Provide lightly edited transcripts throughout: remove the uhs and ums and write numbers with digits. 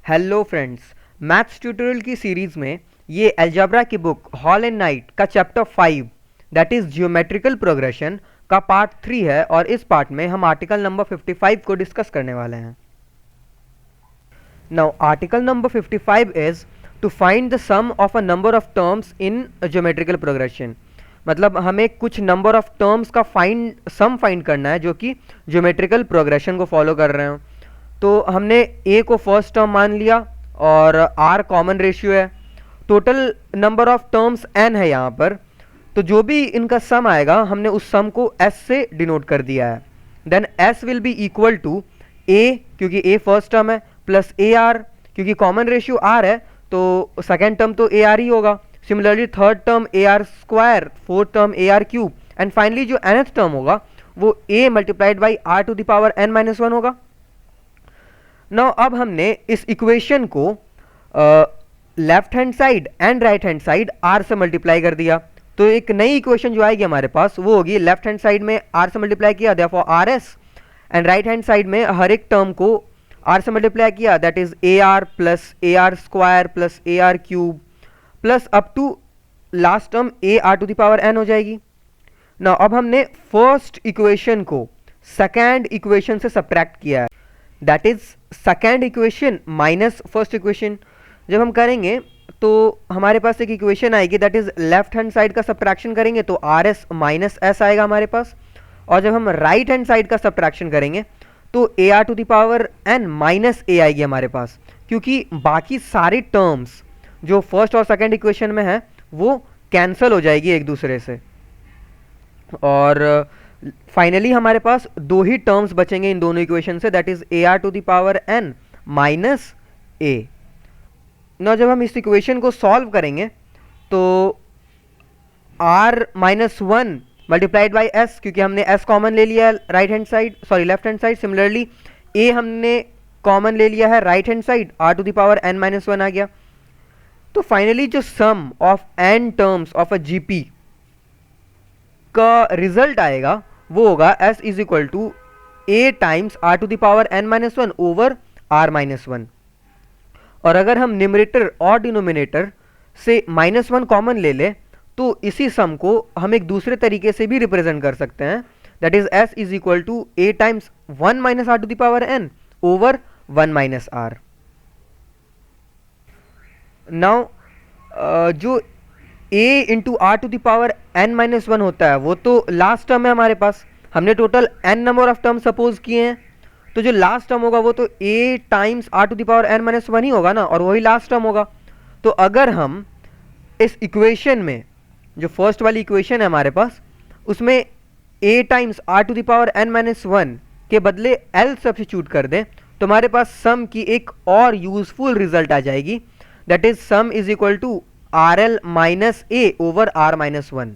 Hello friends, maths tutorial की series में ये अलजेब्रा की बुक हॉल एंड नाइट का chapter 5 that is geometrical progression का पार्ट 3 है और इस पार्ट में हम आर्टिकल नंबर 55 को डिस्कस करने वाले हैं। Now article number 55 is to find the sum of a number of terms in geometrical progression. मतलब हमें कुछ नंबर ऑफ टर्म्स का सम फाइंड करना है जो कि जियोमेट्रिकल प्रोग्रेशन को फॉलो कर रहे हो। तो हमने a को फर्स्ट टर्म मान लिया और r कॉमन रेशियो है। Total number of terms n है यहाँ पर, तो जो भी इनका सम आएगा हमने उस सम को s से डिनोट कर दिया है। Then s will be equal to a क्योंकि a फर्स्ट टर्म है प्लस ar क्योंकि कॉमन रेशियो r है तो सेकेंड टर्म तो ar ही होगा। Similarly third term ar square, fourth term ar cube and finally जो nth टर्म होगा वो a multiplied by r to the power n-1 होगा। नाउ अब हमने इस इक्वेशन को left hand side and right hand side r से multiply कर दिया, तो एक नई इक्वेशन जो आएगी हमारे पास वो होगी लेफ्ट हैंड साइड में r से मल्टीप्लाई किया therefore rs and right hand side में हर एक टर्म को r से मल्टीप्लाई किया that is ar plus ar square plus ar cube plus up to last term ar to the power n हो जाएगी। नाउ अब हमने फर्स्ट इक्वेशन को सेकेंड इक्वेशन से सब्ट्रैक्ट किया है, that is second equation minus first equation. जब हम करेंगे तो हमारे पास एक इक्वेशन आएगी that is left hand side का सब्ट्रैक्शन करेंगे तो आर एस माइनस एस आएगा हमारे पास, और जब हम राइट हैंड साइड का सब्ट्रैक्शन करेंगे तो A R to the power N minus A आएगी हमारे पास, क्योंकि बाकी सारे टर्म्स जो फर्स्ट और सेकेंड इक्वेशन में है वो कैंसल हो जाएगी एक दूसरे से, और फाइनली हमारे पास दो ही टर्म्स बचेंगे इन दोनों इक्वेशन से that is A R to the power N minus A. ना जब हम इस इक्वेशन को सॉल्व करेंगे तो r minus 1 multiplied by s, क्योंकि हमने s कॉमन ले लिया है right hand side, sorry left hand side. Similarly a हमने कॉमन ले लिया है right hand side, r to the power n minus 1 आ गया। तो फाइनली जो sum of n terms of a GP का रिजल्ट आएगा वो होगा s is equal to a times r to the power n minus 1 over r minus 1। और अगर हम न्यूमरेटर और डिनोमिनेटर से -1 कॉमन ले लें तो इसी सम को हम एक दूसरे तरीके से भी रिप्रेजेंट कर सकते हैं, that is s is equal to a times 1 minus r to the power n over 1 minus r। Now जो a into r to the power n minus 1 होता है वो तो लास्ट टर्म है हमारे पास। हमने total n number of term suppose किए हैं, तो जो लास्ट टर्म होगा वो तो a times r to the power n minus 1 ही होगा ना, और वही लास्ट टर्म होगा। तो अगर हम इस इक्वेशन में जो फर्स्ट वाली इक्वेशन है हमारे पास उसमें a times r to the power n minus 1 के बदले l सब्स्टिट्यूट कर दें तो हमारे पास सम की एक और यूजफुल रिजल्ट आ जाएगी, that is sum is equal to RL minus a over R minus 1।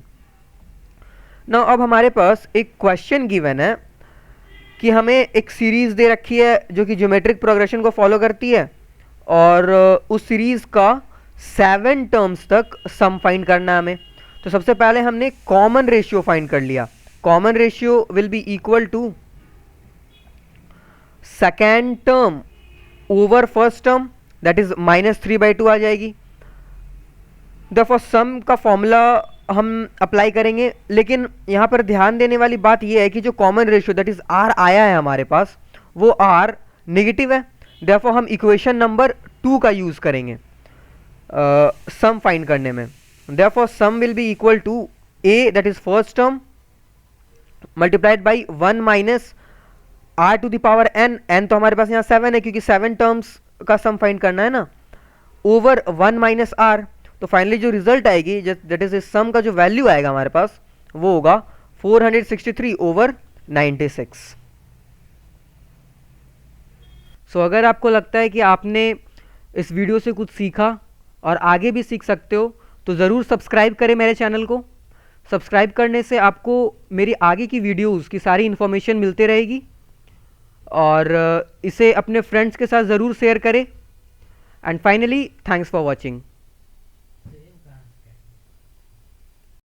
Now अब हमारे पास एक क्वेश्चन गिवन है कि हमें एक सीरीज दे रखी है जो कि ज्योमेट्रिक प्रोग्रेशन को फॉलो करती है, और उस सीरीज का 7 टर्म्स तक सम फाइंड करना है हमें। तो सबसे पहले हमने कॉमन रेशियो फाइंड कर लिया। Common ratio will be equal to second term over first term, that is -3/2 आ जाएगी। देखो सम का फॉर्मूला हम अप्लाई करेंगे, लेकिन यहाँ पर ध्यान देने वाली बात यह है कि जो common ratio that is r आया है हमारे पास वो r नेगेटिव है, देयरफॉर हम इक्वेशन नंबर 2 का यूज करेंगे सम फाइंड करने में। Therefore sum will be equal to a that is first term multiplied by 1 minus r to the power n तो हमारे पास यहाँ 7 है क्योंकि 7 टर्म्स का सम फाइंड करना है ना, ओवर 1 माइनस r। तो फाइनली जो रिजल्ट आएगी दैट इज इस सम का जो वैल्यू आएगा हमारे पास वो होगा 463 ओवर 96। सो अगर आपको लगता है कि आपने इस वीडियो से कुछ सीखा और आगे भी सीख सकते हो तो ज़रूर सब्सक्राइब करें मेरे चैनल को। सब्सक्राइब करने से आपको मेरी आगे की वीडियोस की सारी इन्फॉर्मेशन मिलती रहेगी, और इसे अपने फ्रेंड्स के साथ ज़रूर शेयर करें। And finally thanks for watching.